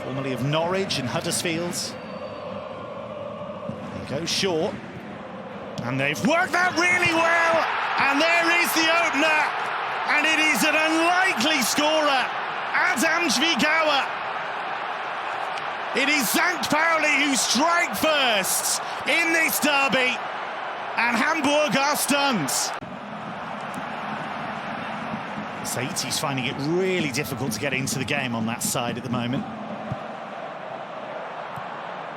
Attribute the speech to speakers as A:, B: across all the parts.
A: formerly of Norwich and Huddersfield. He goes short, and they've worked that really well, and there is the opener, and it is an unlikely scorer, Adam Zwickauer. It is St. Pauli who strike first in this derby, and Hamburg are stunned. Saiti's finding it really difficult to get into the game on that side at the moment.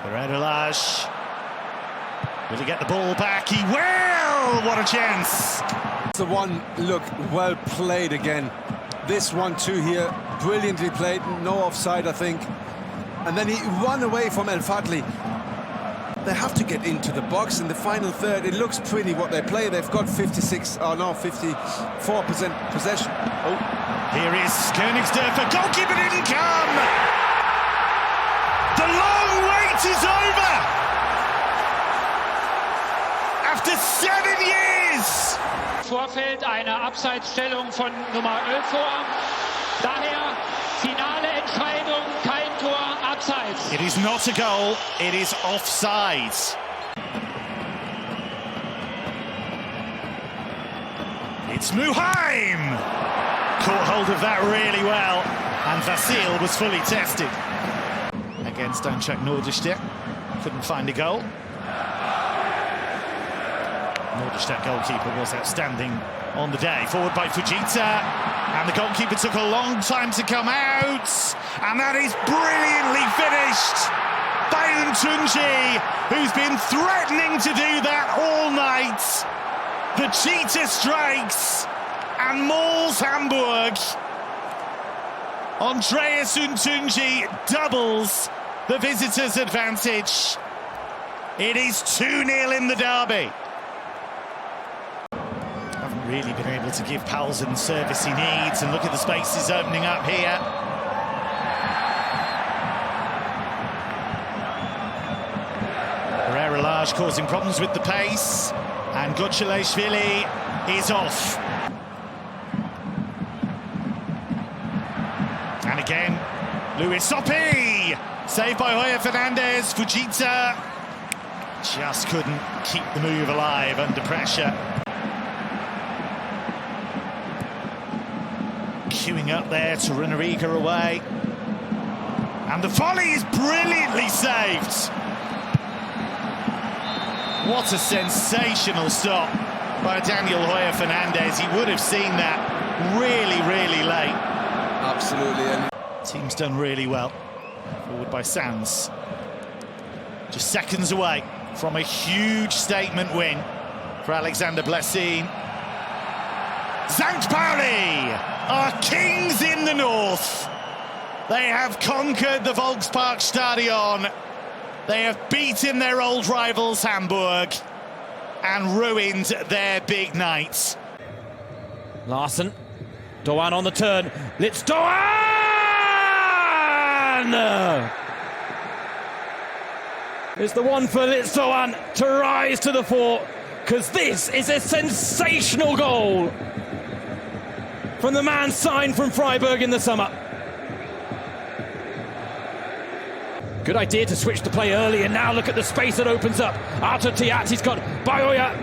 A: Perez. Will he get the ball back? He will! What a chance!
B: The one, look, well played again. This 1-2 here, brilliantly played, no offside, I think. And then he run away from El Fadli. They have to get into the box in the final third. It looks pretty what they play. They've got 54% possession. Oh,
A: here is Königsdörfer. Goalkeeper didn't come. The long wait is over. After 7 years.
C: Vorfeld eine Abseitsstellung von Nummer 11 vor. Daher finale Entscheidung, kein Tor, abseits.
A: It is not a goal, it is offside. It's Muheim! Caught hold of that really well, and Vasil was fully tested. Against Eintracht Norderstedt, couldn't find a goal. Norderstedt goalkeeper was outstanding on the day. Forward by Fujita, and the goalkeeper took a long time to come out, and that is brilliantly finished by Untunji, who's been threatening to do that all night. The cheetah strikes and mauls Hamburg. Andreas Untunji doubles the visitors' advantage. It is 2-0 in the derby. Haven't really been able to give Paulsen the service he needs, and look at the spaces opening up here. Large causing problems with the pace, and Gochelashvili is off. And again, Luis Sopi, saved by Hoyer Fernandez. Fujita just couldn't keep the move alive under pressure. Queuing up there to Runariga away, and the volley is brilliantly saved. What a sensational stop by Daniel Hoyer Fernandez. He would have seen that really, really late.
B: absolutely. And
A: team's done really well. Forward by Sands. Just seconds away from a huge statement win for Alexander Blessing. St. Pauli are kings in the north. They have conquered the Volksparkstadion. They have beaten their old rivals Hamburg and ruined their big night.
D: Larsen, Doan on the turn. It's Doan! It's the one for Litz Doan to rise to the fore, because this is a sensational goal from the man signed from Freiburg in the summer. Good idea to switch the play early, and now look at the space that opens up. Artur Tiat, he's got Bayoya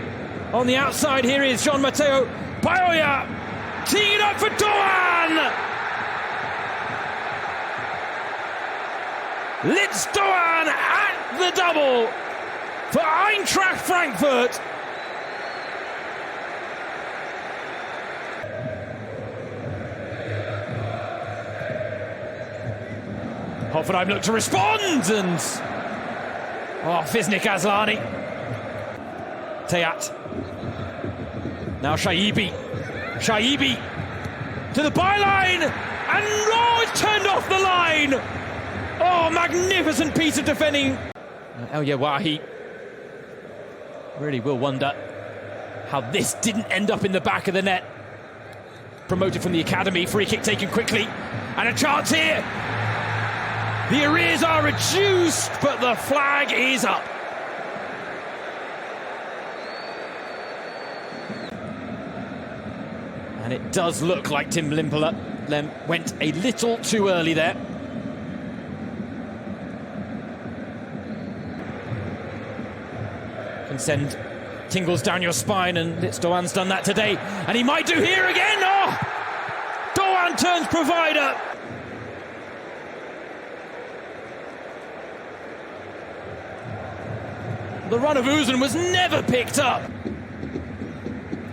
D: on the outside. Here is Jean Matteo Bayoya teeing it up for Doan! Litz Doan at the double for Eintracht Frankfurt. Hoffenheim look to respond, and Fisnik Asllani. Teat. Now Shaibi to the byline, and it's turned off the line. Oh, magnificent piece of defending. El Yawahi. Really will wonder how this didn't end up in the back of the net. Promoted from the academy, free kick taken quickly, and a chance here. The arrears are reduced, but the flag is up. And it does look like Tim Limpala went a little too early there. Can send tingles down your spine, and Doan's done that today, and he might do here again. Oh! Doan turns provider. The run of Uzun was never picked up.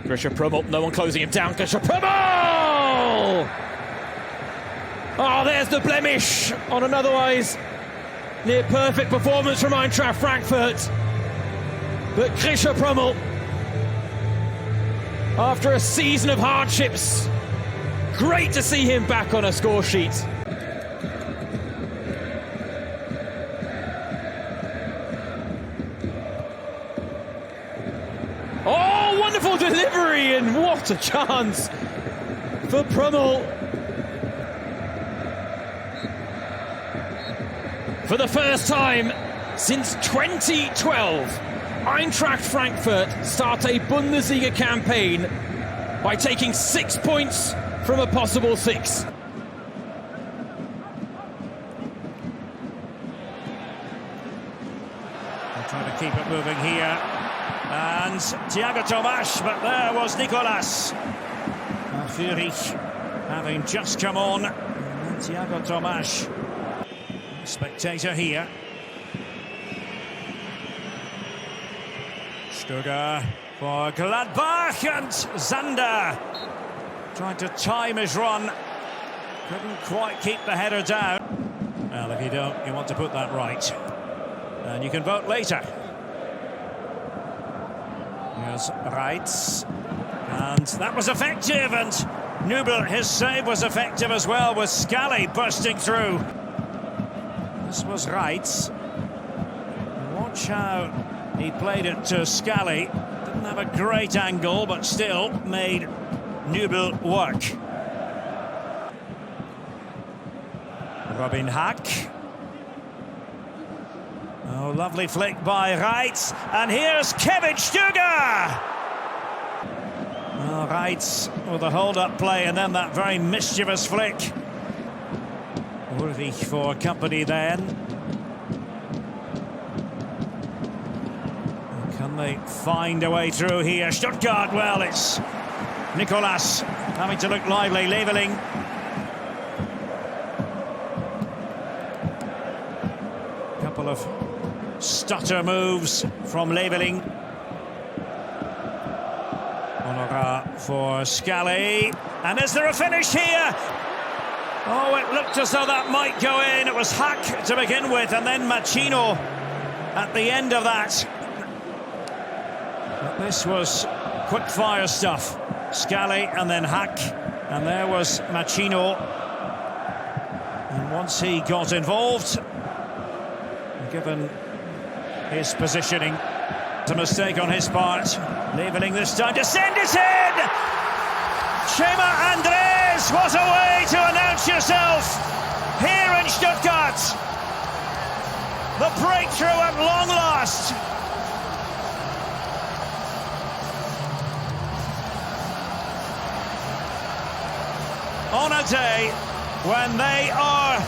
D: Grisha Prummel, no one closing him down. Grisha Prummel! Oh, there's the blemish on an otherwise near perfect performance from Eintracht Frankfurt. But Grisha Prummel, after a season of hardships, great to see him back on a score sheet. Oh, wonderful delivery, and what a chance for Prummel. For the first time since 2012, Eintracht Frankfurt start a Bundesliga campaign by taking 6 points from a possible 6.
E: They're trying to keep it moving here. And Thiago Tomas, but there was Nicolas. Fürich having just come on. And Thiago Tomas, spectator here. Stuttgart for Gladbach, and Zander trying to time his run. Couldn't quite keep the header down. Well, if you don't, you want to put that right. And you can vote later. Here's Reitz, and that was effective, and Nübel, his save was effective as well, with Scally bursting through. This was Reitz. Watch how he played it to Scally. Didn't have a great angle, but still made Nübel work. Robin Hack. Oh, lovely flick by Reitz, and here's Kevin Stuttgart. Oh, Reitz with the hold-up play, and then that very mischievous flick. Worthy for company then. Can they find a way through here? Stuttgart, well, it's Nicolas having to look lively, levelling. Couple of stutter moves from Leveling. Honorat for Scally. And is there a finish here? Oh, it looked as though that might go in. It was Hack to begin with, and then Machino at the end of that. But this was quick-fire stuff. Scally and then Hack. And there was Machino. And once he got involved, given his positioning, it's a mistake on his part. Leveling this time to send it in! Chema Andres, what a way to announce yourself here in Stuttgart. The breakthrough at long last. On a day when they are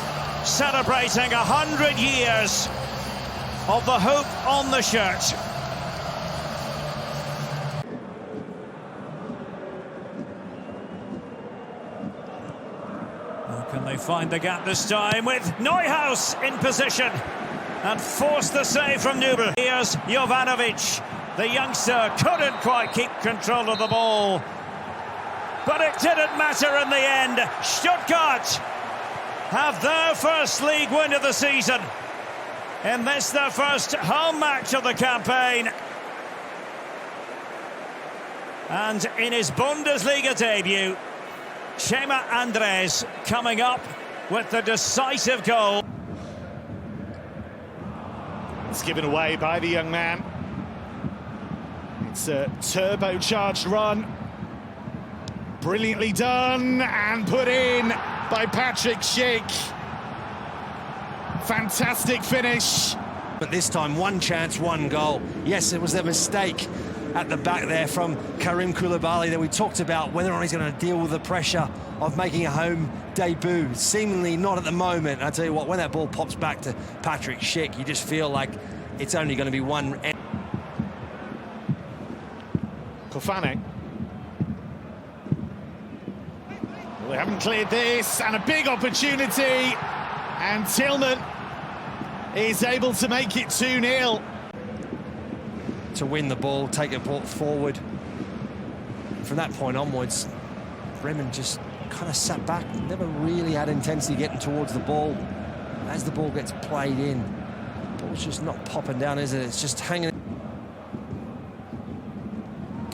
E: celebrating 100 years of the hope on the shirt. Can they find the gap this time with Neuhaus in position and force the save from Nübel? Here's Jovanovic. The youngster couldn't quite keep control of the ball. But it didn't matter in the end. Stuttgart have their first league win of the season. In this, their first home match of the campaign. And in his Bundesliga debut, Chema Andres coming up with the decisive goal.
A: It's given away by the young man. It's a turbocharged run. Brilliantly done and put in by Patrick Schick. Fantastic finish.
F: But this time, one chance, one goal. Yes, it was a mistake at the back there from Karim Koulibaly that we talked about, whether or not he's going to deal with the pressure of making a home debut. Seemingly not at the moment. I tell you what, when that ball pops back to Patrick Schick, you just feel like it's only going to be one.
A: Kofane. Well, they haven't cleared this, and a big opportunity, and Tillman is able to make it 2-0.
F: To win the ball, take it forward. From that point onwards, Bremen just kind of sat back, never really had intensity getting towards the ball. As the ball gets played in, the ball's just not popping down, is it? It's just hanging.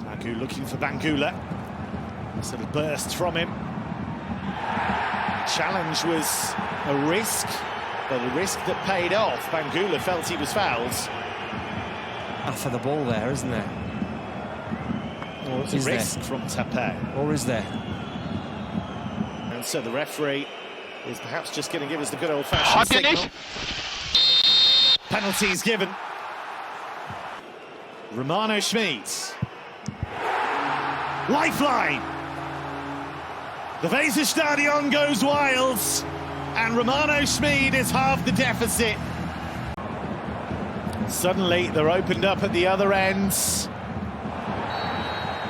A: Agu looking for Bangula. This little burst from him. Challenge was a risk, but a risk that paid off. Bangula felt he was fouled.
F: For the ball there, isn't there?
A: Or it's a risk from Tapé.
F: Or is there?
A: And so the referee is perhaps just going to give us the good old-fashioned signal. Penalty is given. Romano Schmid. Lifeline. The Weserstadion goes wild, and Romano Schmid is half the deficit. Suddenly, they're opened up at the other end.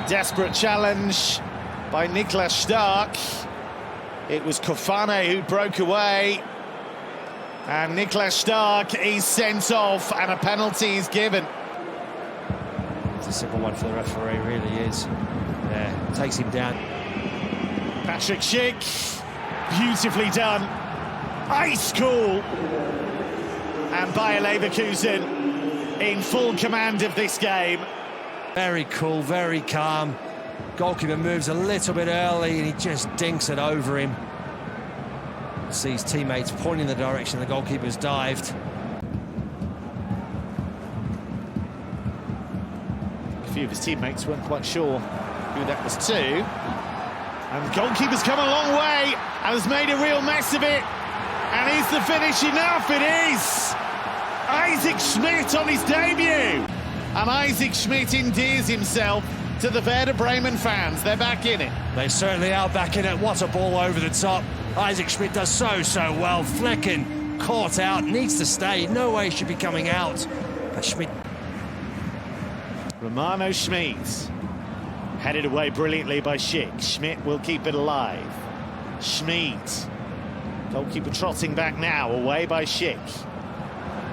A: Desperate challenge by Niklas Stark. It was Kofane who broke away. And Niklas Stark is sent off, and a penalty is given.
F: It's a simple one for the referee, really is. Yeah, takes him down.
A: Patrick Schick, beautifully done. Ice cool. And Bayer Leverkusen in full command of this game.
F: Very cool, very calm. Goalkeeper moves a little bit early and he just dinks it over him. Sees teammates pointing the direction the goalkeeper's dived.
A: A few of his teammates weren't quite sure who that was to. And the goalkeeper's come a long way and has made a real mess of it. And is the finish enough? It is! Isaac Schmidt on his debut! And Isaac Schmidt endears himself to the Werder Bremen fans. They're back in it.
F: They certainly are back in it. What a ball over the top. Isaac Schmidt does so well. Flicking, caught out, needs to stay. No way should be coming out. But Schmidt.
A: Romano Schmid. Headed away brilliantly by Schick. Schmidt will keep it alive. Schmid. Goalkeeper trotting back now, away by Schick.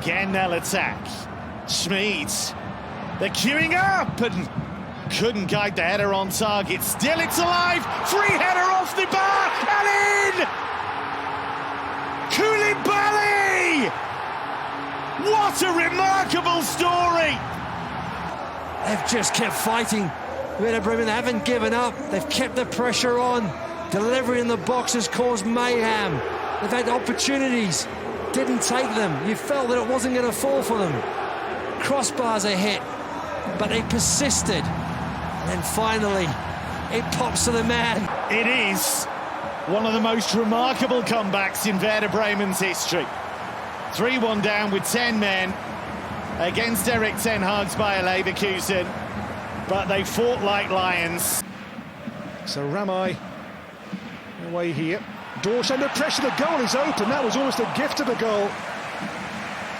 A: Again they'll attack. Schmid. They're queuing up and couldn't guide the header on target. Still it's alive. Free header off the bar and in! Koulibaly! What a remarkable story!
F: They've just kept fighting. Werder Bremen haven't given up. They've kept the pressure on. Delivery in the box has caused mayhem. They've had opportunities, didn't take them. You felt that it wasn't going to fall for them. Crossbars are hit, but they persisted. And then finally, it pops to the man.
A: It is one of the most remarkable comebacks in Werder Bremen's history. 3-1 down with 10 men against Erik ten Hag's Bayer Leverkusen, but they fought like lions.
G: So Ramai away here. Dorsch under pressure, the goal is open. That was almost a gift of a goal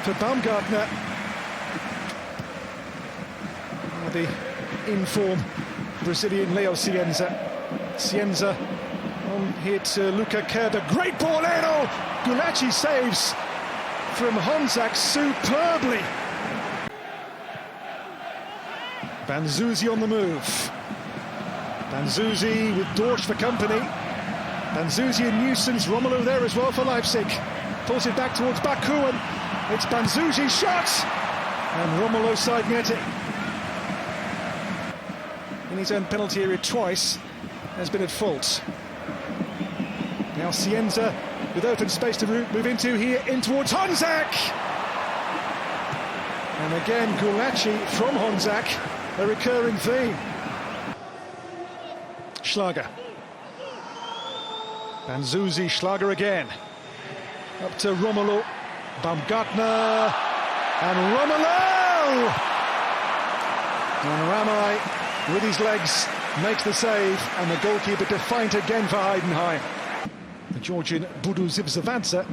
G: for Baumgartner. The in-form Brazilian Leo Cienza. Cienza on here to Luca Kerber. Great ball in. Oh, Gulacsi saves from Honzak superbly. Banzuzi on the move. Banzuzi with Dorsch for company. Banzuzi and Newson's Romelu there as well for Leipzig. Pulls it back towards Baku and it's Banzuzi's shot. And Romelu side netting. In his own penalty area twice, has been at fault. Now Cienza with open space to move into here, in towards Honzak! And again, Gulacsi from Honzak, a recurring theme. Schlager. Banzuzi, Schlager again. Up to Romelu. Baumgartner. And Romelu! And Ramai, with his legs, makes the save, and the goalkeeper defiant again for Heidenheim. The Georgian Budu Zivzavadze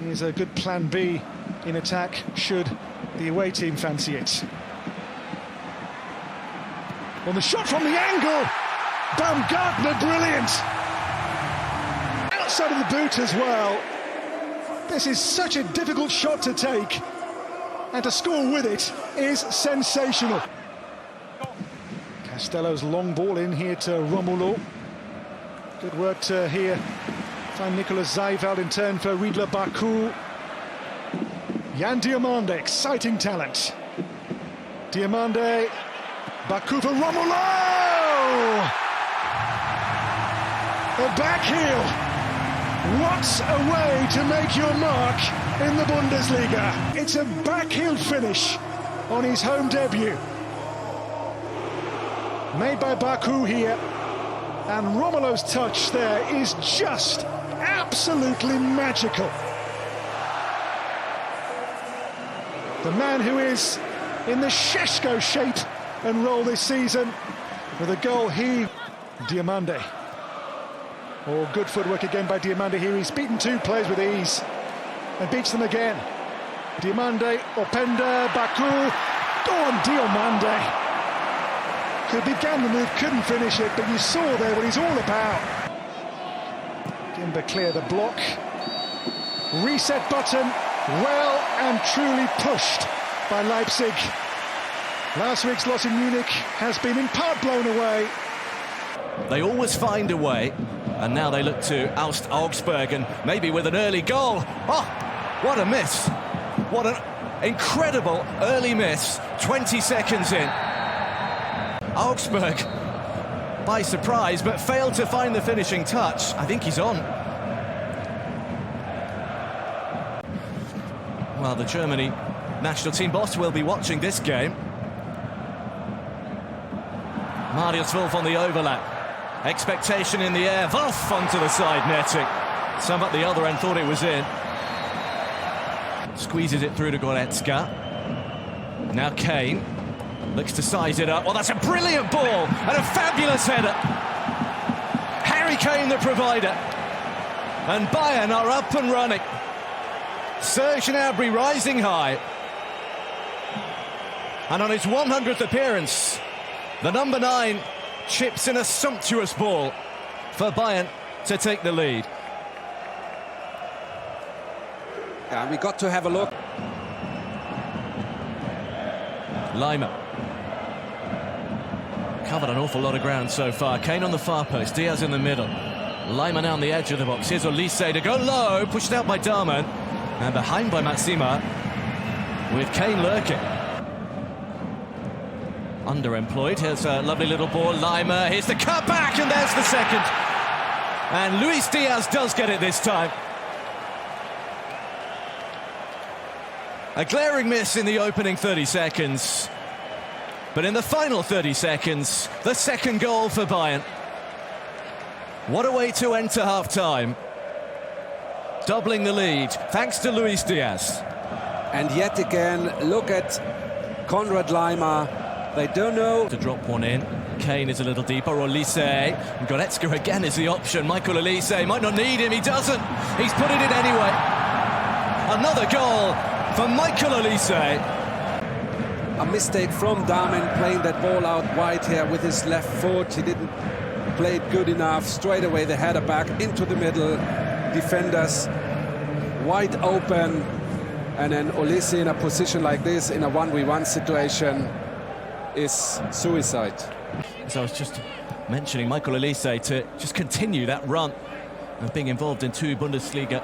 G: is a good plan B in attack should the away team fancy it. On the shot from the angle, Baumgartner, brilliant. Outside of the boot as well. This is such a difficult shot to take, and to score with it is sensational. Castello's long ball in here to Romulo. Good work to here. Find Nicolas Zeiveld in turn for Riedler Baku. Jan Diomande, exciting talent. Diomande, Baku for Romulo! A back heel. What a way to make your mark in the Bundesliga. It's a backheel finish on his home debut. Made by Baku here. And Romulo's touch there is just absolutely magical. The man who is in the Šeško shape and role this season with a goal Diomande. Oh, good footwork again by Diomande here. He's beaten two players with ease and beats them again. Diomande, Openda, Baku. Go on, Diomande. Who began the move, couldn't finish it, but you saw there what he's all about. Gimba clear the block. Reset button, well and truly pushed by Leipzig. Last week's loss in Munich has been in part blown away.
H: They always find a way, and now they look to oust Augsburg, and maybe with an early goal. Oh, what a miss. What an incredible early miss, 20 seconds in. Augsburg by surprise, but failed to find the finishing touch. I think he's on. Well, the Germany national team boss will be watching this game. Marius Wolf on the overlap. Expectation in the air. Wolf onto the side netting. Some at the other end thought it was in. Squeezes it through to Goretzka. Now Kane. Looks to size it up. Well, that's a brilliant ball and a fabulous header. Harry Kane, the provider. And Bayern are up and running. Serge Gnabry rising high. And on his 100th appearance, the number 9 chips in a sumptuous ball for Bayern to take the lead.
B: Yeah, we got to have a look.
H: Lima. Covered an awful lot of ground so far. Kane on the far post, Diaz in the middle. Lima now on the edge of the box. Here's Olise to go low, pushed out by Dahlmann. And behind by Maxima, with Kane lurking. Underemployed. Here's a lovely little ball. Lima, here's the cut back, and there's the second. And Luis Diaz does get it this time. A glaring miss in the opening 30 seconds. But in the final 30 seconds, the second goal for Bayern. What a way to enter half-time. Doubling the lead, thanks to Luis Diaz.
B: And yet again, look at Konrad Lima. They don't know.
H: To drop one in. Kane is a little deeper. Olise. And Goretzka again is the option. Michael Olise might not need him. He doesn't. He's put it in anyway. Another goal for Michael Olise.
B: A mistake from Dahlmann playing that ball out wide here with his left foot. He didn't play it good enough. Straight away the header back into the middle. Defenders wide open. And then Olise in a position like this, in a 1v1 situation, is suicide.
H: As I was just mentioning, Michael Olise to just continue that run of being involved in 2 Bundesliga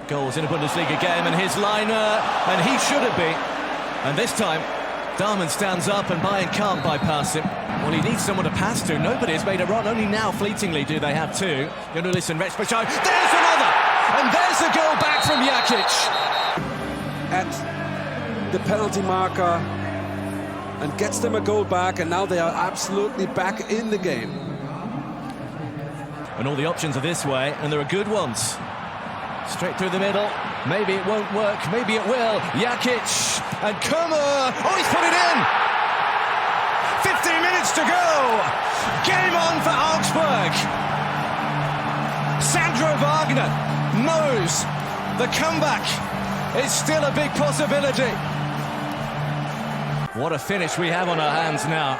H: goals in a Bundesliga game, and his liner, and he should have been. And this time, Dahlmann stands up and Bayern can't bypass him. Well, he needs someone to pass to. Nobody has made a run. Only now, fleetingly, do they have 2. Jonulis and Rexbachar. There's another! And there's a goal back from Jakic.
B: At the penalty marker and gets them a goal back, and now they are absolutely back in the game.
H: And all the options are this way, and there are good ones. Straight through the middle. Maybe it won't work, maybe it will. Jakic and Kummer. Oh, he's put it in! 15 minutes to go! Game on for Augsburg! Sandro Wagner knows the comeback is still a big possibility. What a finish we have on our hands now.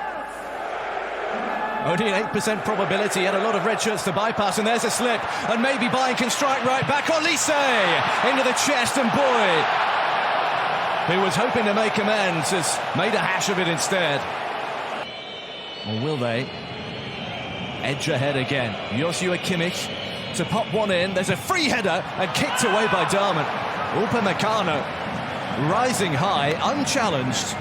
H: Only an 8% probability. He had a lot of red shirts to bypass, and there's a slip. And maybe Bayern can strike right back. Olise into the chest, and Boy, who was hoping to make amends, has made a hash of it instead. Or will they? Edge ahead again. Joshua Kimmich to pop one in. There's a free header and kicked away by Darman. Upamecano rising high, unchallenged.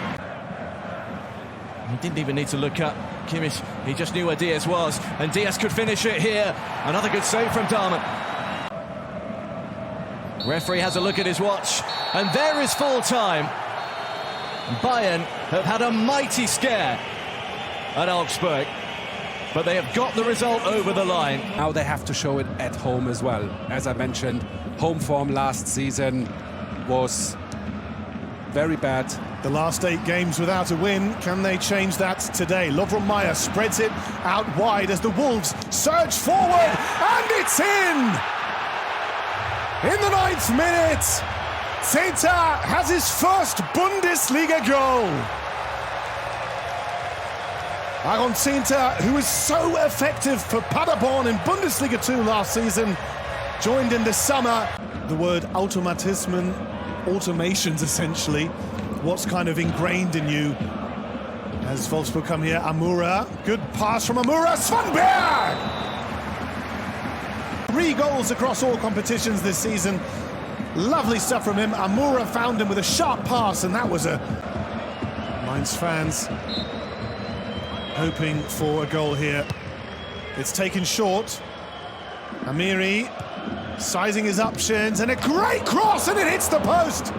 H: He didn't even need to look up. Kimmich, he just knew where Diaz was, and Diaz could finish it here. Another good save from Darman. Referee has a look at his watch, and there is full time. Bayern have had a mighty scare at Augsburg, but they have got the result over the line.
I: Now they have to show it at home as well. As I mentioned, home form last season was very bad.
G: The last 8 games without a win. Can they change that today? Lovren Mayer spreads it out wide as the Wolves surge forward, and it's in! In the 9th minute, St has his first Bundesliga goal. Áll St, who was so effective for Paderborn in Bundesliga 2 last season, joined in the summer. The word automatismen, automations essentially, what's kind of ingrained in you. As Wolfsburg come here, Amura, good pass from Amura, Svanberg! 3 goals across all competitions this season. Lovely stuff from him. Amura found him with a sharp pass, and that was a... Mainz fans hoping for a goal here. It's taken short. Amiri sizing his options, and a great cross, and it hits the post.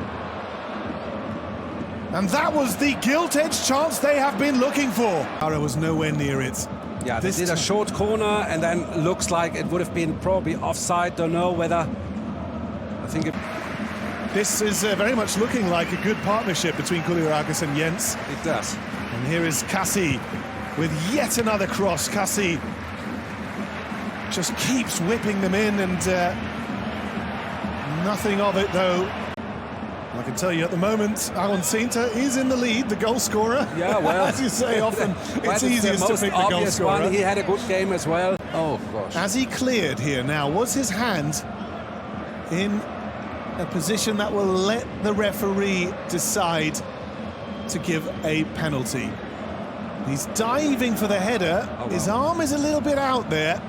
G: And that was the gilt-edged chance they have been looking for. Ara was nowhere near it.
I: Yeah, they did a short corner, and then looks like it would have been probably offside. Don't know whether. I think it...
G: This is very much looking like a good partnership between Kulirakis and Jens.
I: It does.
G: And here is Kassi with yet another cross. Kassi just keeps whipping them in, and nothing of it though. I can tell you at the moment, Áll St is in the lead, the goal scorer.
I: Yeah, well,
G: as you say often, it's easiest to pick the goal scorer.
I: He had a good game as well. Oh gosh.
G: As he cleared here now, was his hand in a position that will let the referee decide to give a penalty? He's diving for the header. Oh, wow. His arm is a little bit out there.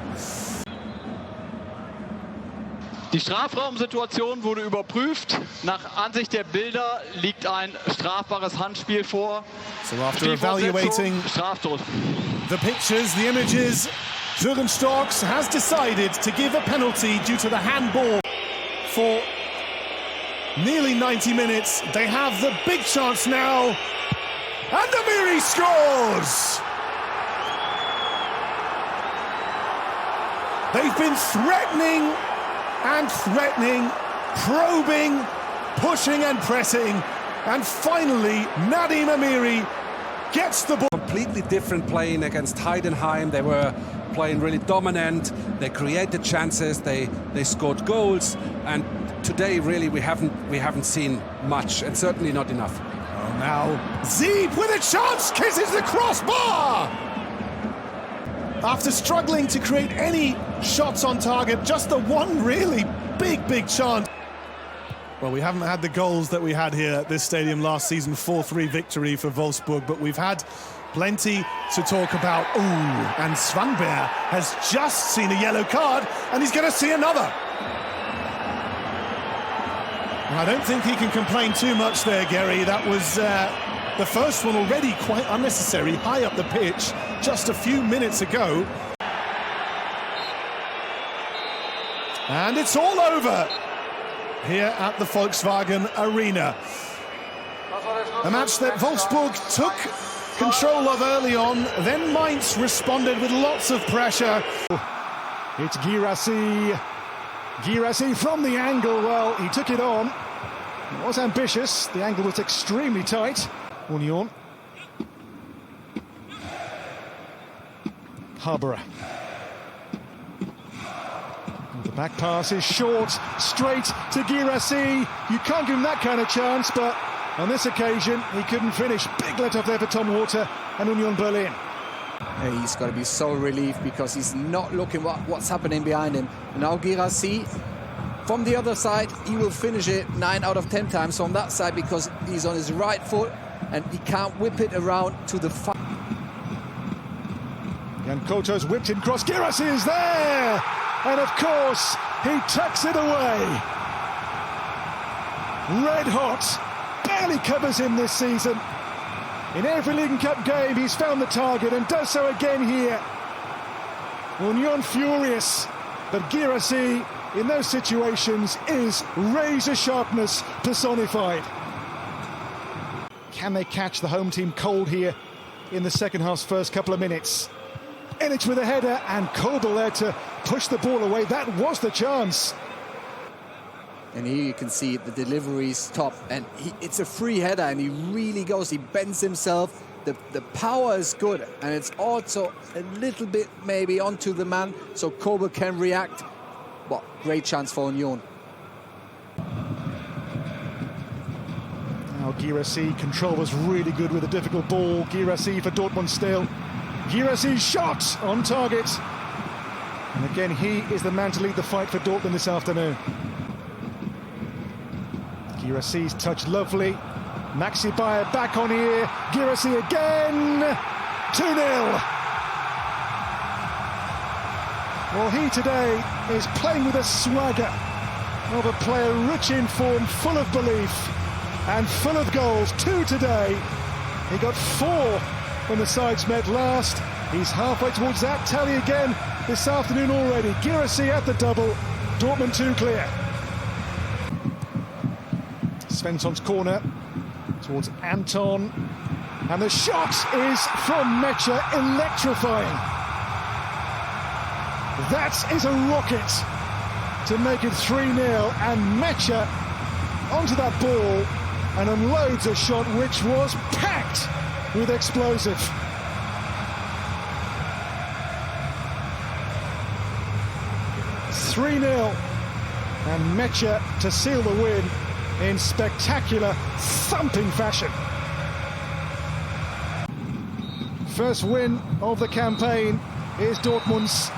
J: Die Strafraumsituation wurde überprüft. Nach Ansicht der Bilder liegt ein strafbares Handspiel vor.
G: So after evaluating the pictures, the images, Jürgen Storks has decided to give a penalty due to the handball for nearly 90 minutes. They have the big chance now, and Amiri scores! They've been threatening and threatening, probing, pushing and pressing, and finally Nadim Amiri gets the ball.
I: Completely different playing against Heidenheim. They were playing really dominant, they created chances, they scored goals, and today really we haven't seen much, and certainly not enough.
G: Oh, now Zeeb with a chance, kisses the crossbar! After struggling to create any shots on target, just the one really big chance. Well, we haven't had the goals that we had here at this stadium last season, 4-3 victory for Wolfsburg, but we've had plenty to talk about. Ooh, and Svanberg has just seen a yellow card, and he's going to see another. And I don't think he can complain too much there, Gary. That was the first one already quite unnecessary, high up the pitch, just a few minutes ago. And it's all over here at the Volkswagen Arena. A match that Wolfsburg took control of early on, then Mainz responded with lots of pressure.
K: It's Guirassy. Guirassy from the angle, well, he took it on. It was ambitious, the angle was extremely tight. Union. Haberer. The back pass is short, straight to Guirassy. You can't give him that kind of chance, but on this occasion, he couldn't finish. Big let off there for Tom Water and Union Berlin.
L: He's got to be so relieved because he's not looking what's happening behind him. Now Guirassy from the other side, he will finish it 9 out of 10 times from that side because he's on his right foot and he can't whip it around to the far.
K: Jan Koto's whipped in cross. Guirassy is there! And of course, he tucks it away. Red hot. Barely covers him this season. In every League Cup game, he's found the target and does so again here. Union furious, but Guirassy in those situations is razor sharpness personified. Can they catch the home team cold here in the second half's first couple of minutes? Ilic with a header and Kobel there to push the ball away. That was the chance.
L: And here you can see the delivery's top, and it's a free header, and he really goes, he bends himself. The power is good, and it's also a little bit maybe onto the man, so Kobel can react. But great chance for Union.
K: Now Guirassy, control was really good with a difficult ball. Guirassy for Dortmund still. Guirassy's shot on target. And again, he is the man to lead the fight for Dortmund this afternoon. Guirassy's touch lovely. Maxi Bayer back on here. Guirassy again. 2-0. Well, he today is playing with a swagger of a player rich in form, full of belief and full of goals. 2 today. He got 4 when the sides met last. He's halfway towards that tally again this afternoon already. Guirassy at the double. Dortmund 2 clear. Svensson's corner towards Anton, and the shot is from Mecha, electrifying. That is a rocket to make it 3-0, and Mecha onto that ball and unloads a shot which was packed with explosive. It's 3-0, and Mecha to seal the win in spectacular, thumping fashion. First win of the campaign is Dortmund's.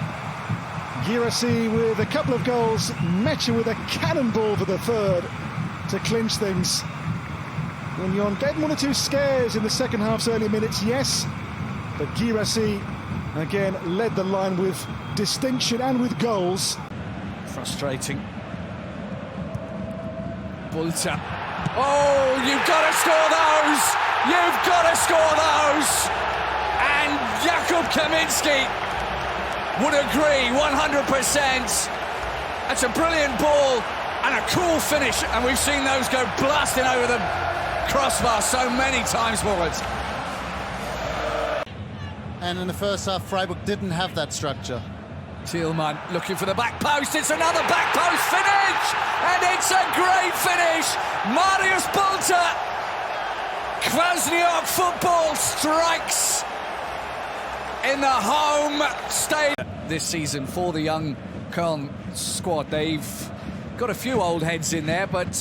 K: Guirassy with a couple of goals, Mecha with a cannonball for the third to clinch things. Union gave 1 or 2 scares in the second half's early minutes, yes, but Guirassy again led the line with distinction and with goals.
B: Frustrating. Bulter. Oh, you've got to score those! You've got to score those! And Jakub Kaminski would agree 100%. That's a brilliant ball and a cool finish, and we've seen those go blasting over the crossbar so many times, Moritz.
M: And in the first half, Freiburg didn't have that structure.
B: Thielmann looking for the back post. It's another back post finish, and it's a great finish. Marius Bulter. Krasniok football strikes in the home stadium this season for the young Köln squad. They've got a few old heads in there, but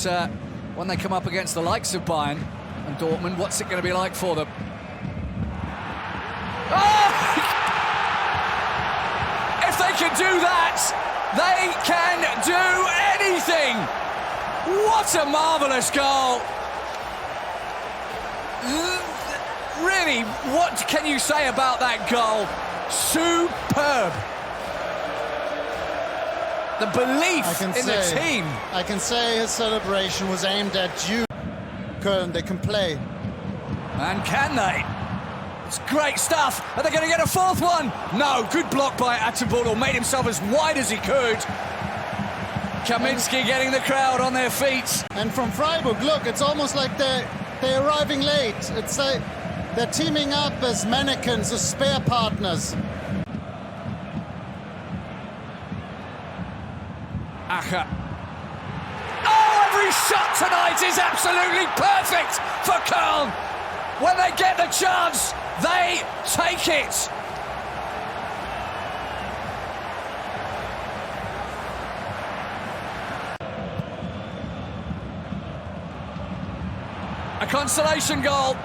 B: when they come up against the likes of Bayern and Dortmund, what's it going to be like for them? Oh! If they can do that, they can do anything. What a marvellous goal. Really, what can you say about that goal? Superb. The belief in the team.
M: I can say his celebration was aimed at you. Köln, they can play.
B: And can they? It's great stuff. Are they going to get a fourth one? No, good block by Attenborough. Made himself as wide as he could. Kaminski getting the crowd on their feet.
M: And from Freiburg, look, it's almost like they're arriving late. It's like they're teaming up as mannequins, as spare partners.
B: Acher. Oh, every shot tonight is absolutely perfect for Köln. When they get the chance, they take it. A consolation goal.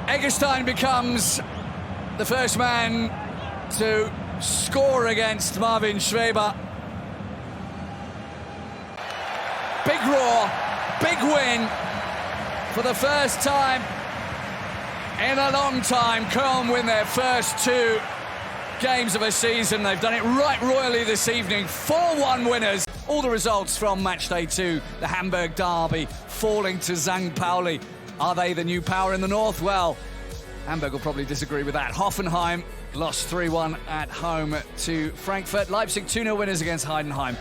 B: Eggestein becomes
N: the first man to score against Marvin Schweber. Big roar, big win for the first time in a long time. Köln win their first 2 games of a season. They've done it right royally this evening. 4-1 winners. All the results from Matchday 2. The Hamburg derby falling to St. Pauli. Are they the new power in the north? Well, Hamburg will probably disagree with that. Hoffenheim lost 3-1 at home to Frankfurt. Leipzig 2-0 winners against Heidenheim.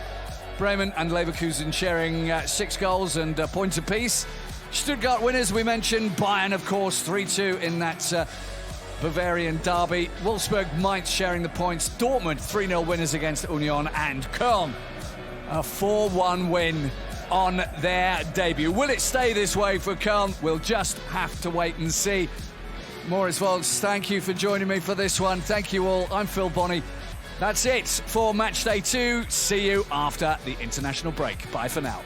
N: Bremen and Leverkusen sharing 6 goals and points apiece. Stuttgart winners, we mentioned. Bayern, of course, 3-2 in that Bavarian derby. Wolfsburg, Mainz sharing the points. Dortmund 3-0 winners against Union, and Köln a 4-1 win on their debut. Will it stay this way for Köln? We'll just have to wait and see. Maurice Volz, thank you for joining me for this one. Thank you all. I'm Phil Bonney. That's it for Matchday 2. See you after the international break. Bye for now.